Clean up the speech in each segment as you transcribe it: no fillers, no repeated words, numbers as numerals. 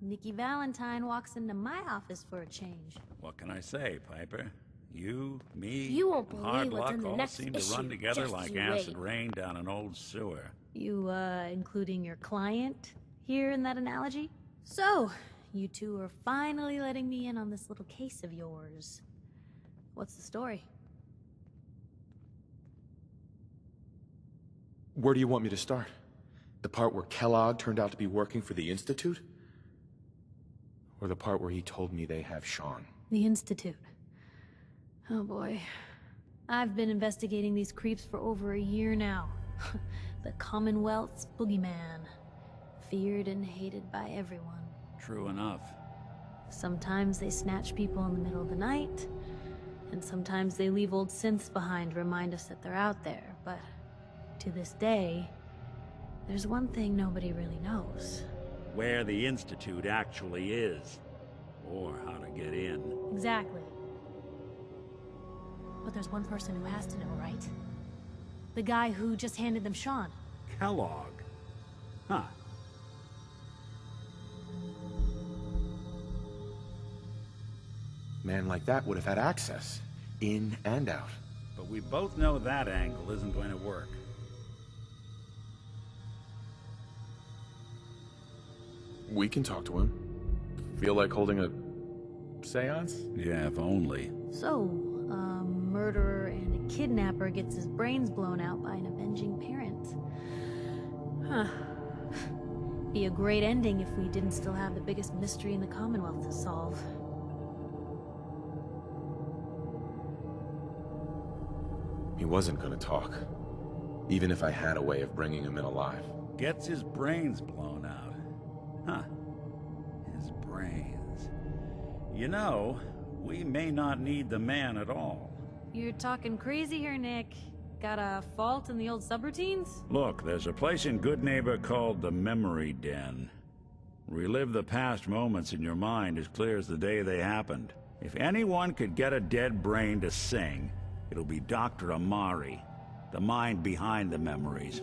Nikki Valentine walks into my office for a change. What can I say, Piper? You, me, You won't and believe hard what's luck in the all next seem to issue. run together Just like you acid wait. rain down an old sewer. You, including your client here in that analogy? So, you two are finally letting me in on this little case of yours. What's the story? Where do you want me to start? The part where Kellogg turned out to be working for the Institute? Or the part where he told me they have Sean? The Institute. Oh boy. I've been investigating these creeps for over a year now. The Commonwealth's boogeyman. Feared and hated by everyone. True enough. Sometimes they snatch people in the middle of the night, and sometimes they leave old synths behind to remind us that they're out there, but to this day, there's one thing nobody really knows. Where the Institute actually is. Or how to get in. Exactly. But there's one person who has to know, right? The guy who just handed them Sean. Kellogg. Huh. Man like that would have had access. In and out. But we both know that angle isn't going to work. We can talk to him. Feel like holding a seance? Yeah, if only. So, a murderer and a kidnapper gets his brains blown out by an avenging parent. Huh. Be a great ending if we didn't still have the biggest mystery in the Commonwealth to solve. He wasn't gonna talk. Even if I had a way of bringing him in alive. Gets his brains blown out. Huh. His brains. You know, we may not need the man at all. You're talking crazy here, Nick. Got a fault in the old subroutines? Look, there's a place in Good Neighbor called the Memory Den. Relive the past moments in your mind as clear as the day they happened. If anyone could get a dead brain to sing, it'll be Dr. Amari, the mind behind the memories.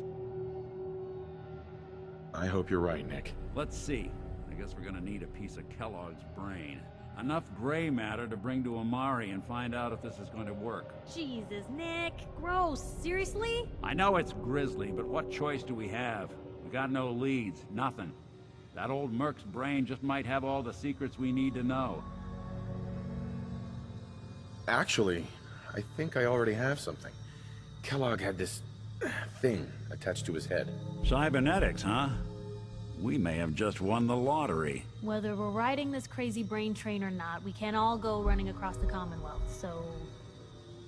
I hope you're right, Nick. Let's see. I guess we're gonna need a piece of Kellogg's brain. Enough gray matter to bring to Amari and find out if this is going to work. Jesus, Nick. Gross. Seriously? I know it's grisly, but what choice do we have? We got no leads, nothing. That old Merc's brain just might have all the secrets we need to know. Actually, I think I already have something. Kellogg had this thing attached to his head. Cybernetics, huh? We may have just won the lottery. Whether we're riding this crazy brain train or not, we can't all go running across the Commonwealth, so...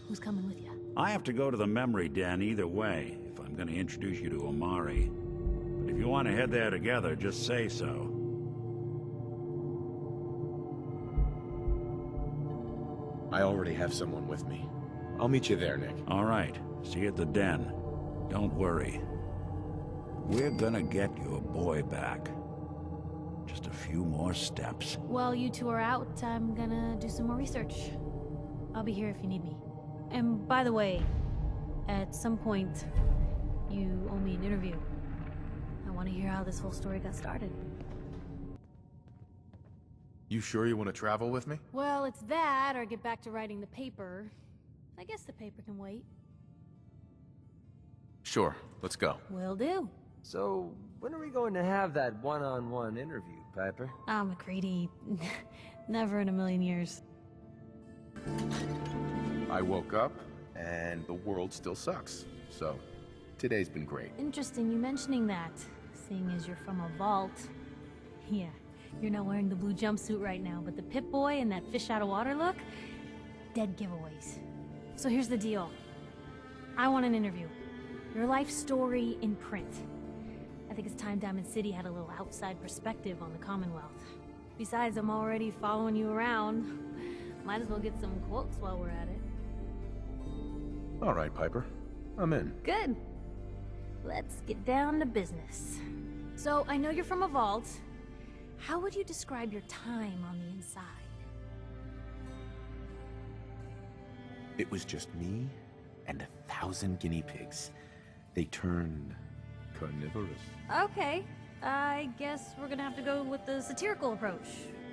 who's coming with you? I have to go to the Memory Den either way, if I'm gonna introduce you to Amari. But if you want to head there together, just say so. I already have someone with me. I'll meet you there, Nick. All right. See you at the den. Don't worry. We're gonna get your boy back. Just a few more steps. While you two are out, I'm gonna do some more research. I'll be here if you need me. And by the way, at some point, you owe me an interview. I want to hear how this whole story got started. You sure you want to travel with me? Well, it's that, or get back to writing the paper. I guess the paper can wait. Sure, let's go. Will do. So, when are we going to have that one-on-one interview, Piper? Ah, MacReady. Never in a million years. I woke up, and the world still sucks. So, today's been great. Interesting you mentioning that, seeing as you're from a vault. Yeah, you're not wearing the blue jumpsuit right now, but the Pip-Boy and that fish out of water look? Dead giveaways. So here's the deal. I want an interview. Your life story in print. I think it's time Diamond City had a little outside perspective on the Commonwealth. Besides, I'm already following you around. Might as well get some quotes while we're at it. All right, Piper. I'm in. Good. Let's get down to business. So, I know you're from a vault. How would you describe your time on the inside? It was just me and 1,000 guinea pigs. They turned carnivorous. Okay, I guess we're gonna have to go with the satirical approach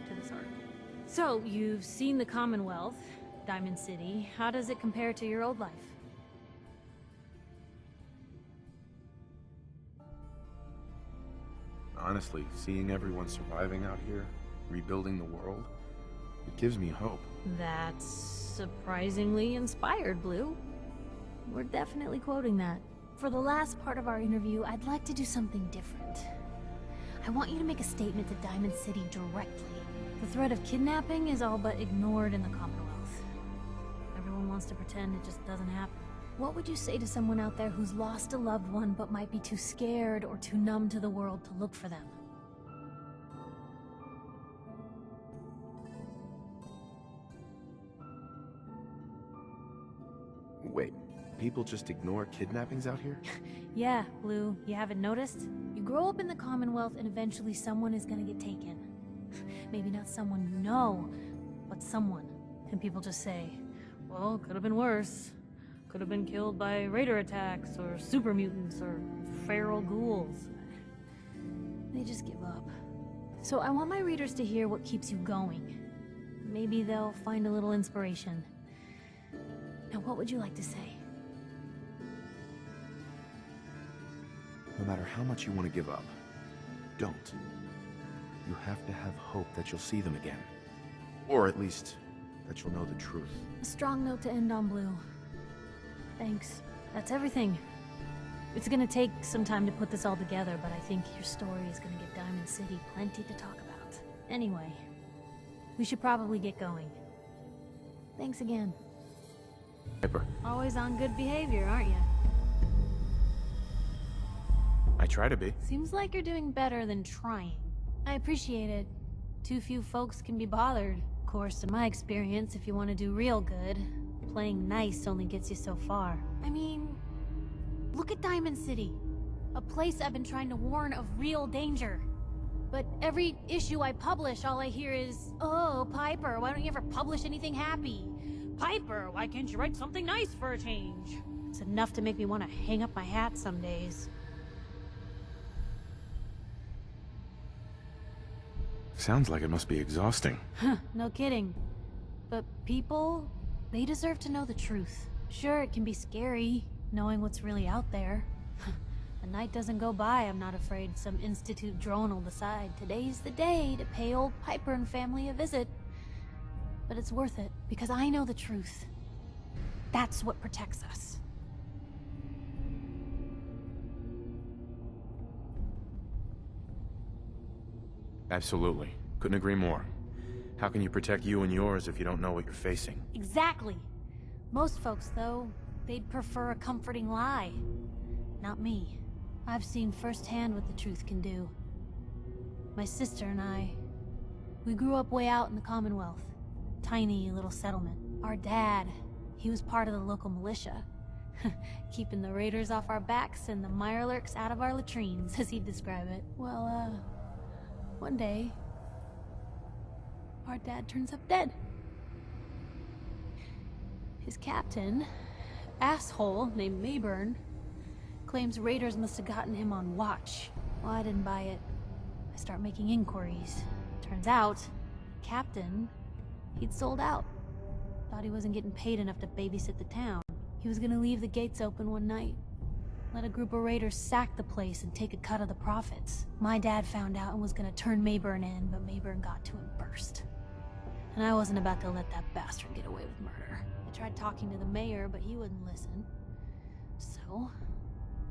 to this arc. So, you've seen the Commonwealth, Diamond City. How does it compare to your old life? Honestly, seeing everyone surviving out here, rebuilding the world, it gives me hope. That's surprisingly inspired, Blue. We're definitely quoting that. For the last part of our interview, I'd like to do something different. I want you to make a statement to Diamond City directly. The threat of kidnapping is all but ignored in the Commonwealth. Everyone wants to pretend it just doesn't happen. What would you say to someone out there who's lost a loved one but might be too scared or too numb to the world to look for them? Wait, people just ignore kidnappings out here? Yeah, Blue, you haven't noticed? You grow up in the Commonwealth and eventually someone is gonna get taken. Maybe not someone you know, but someone. And people just say, well, could have been worse. Could have been killed by raider attacks, or super mutants, or feral ghouls. They just give up. So I want my readers to hear what keeps you going. Maybe they'll find a little inspiration. Now, what would you like to say? No matter how much you want to give up, don't. You have to have hope that you'll see them again. Or at least, that you'll know the truth. A strong note to end on, Blue. Thanks. That's everything. It's gonna take some time to put this all together, but I think your story is gonna give Diamond City plenty to talk about. Anyway, we should probably get going. Thanks again. Piper, Always on good behavior, aren't you? I try to be. Seems like you're doing better than trying. I appreciate it. Too few folks can be bothered. Of course, in my experience, if you want to do real good, playing nice only gets you so far. I mean, look at Diamond City. A place I've been trying to warn of real danger. But every issue I publish, all I hear is, oh, Piper, why don't you ever publish anything happy? Piper, why can't you write something nice for a change? It's enough to make me want to hang up my hat some days. Sounds like it must be exhausting. Huh, no kidding. But people, they deserve to know the truth. Sure, it can be scary, knowing what's really out there. A night doesn't go by, I'm not afraid some Institute drone will decide today's the day to pay old Piper and family a visit. But it's worth it, because I know the truth. That's what protects us. Absolutely. Couldn't agree more. How can you protect you and yours if you don't know what you're facing? Exactly. Most folks, though, they'd prefer a comforting lie. Not me. I've seen firsthand what the truth can do. My sister and I, we grew up way out in the Commonwealth. Tiny little settlement. Our dad, he was part of the local militia. Keeping the raiders off our backs and the Mirelurks out of our latrines, as he'd describe it. Well, one day, our dad turns up dead. His captain, asshole named Mayburn, claims raiders must have gotten him on watch. Well, I didn't buy it. I start making inquiries. Turns out, captain, he'd sold out. Thought he wasn't getting paid enough to babysit the town. He was gonna leave the gates open one night. Let a group of raiders sack the place and take a cut of the profits. My dad found out and was gonna turn Mayburn in, but Mayburn got to him first. And I wasn't about to let that bastard get away with murder. I tried talking to the mayor, but he wouldn't listen. So,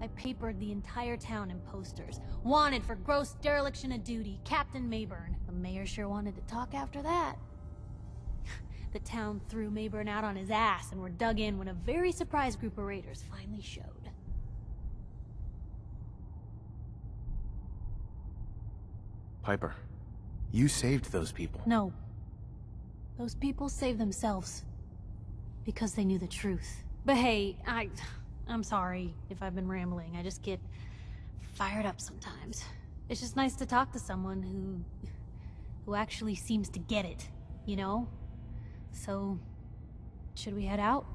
I papered the entire town in posters. Wanted for gross dereliction of duty, Captain Mayburn. The mayor sure wanted to talk after that. The town threw Mayburn out on his ass and were dug in when a very surprised group of raiders finally showed. Piper, you saved those people. No. Those people saved themselves. Because they knew the truth. But hey, I'm sorry if I've been rambling. I just get fired up sometimes. It's just nice to talk to someone who actually seems to get it, you know? So, should we head out?